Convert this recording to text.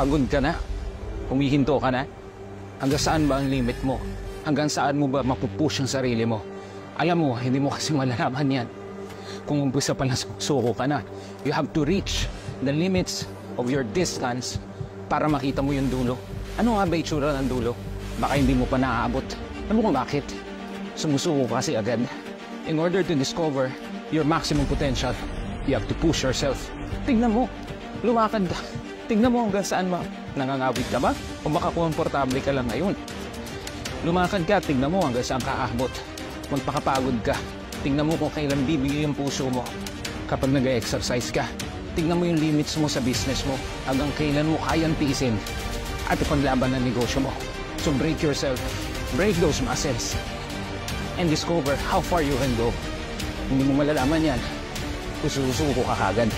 Pagod ka na? Humihinto ka na? Hanggang saan ba ang limit mo? Hanggang saan mo ba mapupush ang sarili mo? Alam mo, hindi mo kasi malalaman yan. Kung umpisa pa lang suko ka na, you have to reach the limits of your distance para makita mo yung dulo. Ano nga ba itsura ng dulo? Baka hindi mo pa naaabot. Alam mo kung bakit? Sumusuko kasi agad. In order to discover your maximum potential, you have to push yourself. Tignan mo, lumakad ka. Tignan mo hanggang saan ba. Nangangawit ka ba? O baka komportable ka lang ngayon? Lumakad ka, tignan mo hanggang saan ka aabot. Magpakapagod ka. Tignan mo kung kailan bibigay yung puso mo. Kapag nag-exercise ka, tignan mo yung limits mo sa business mo. Hanggang kailan mo kayang tiisin at ipaglaban ng negosyo mo. So break yourself, break those muscles, and discover how far you can go. Hindi mo malalaman yan kung susuko ka kagad.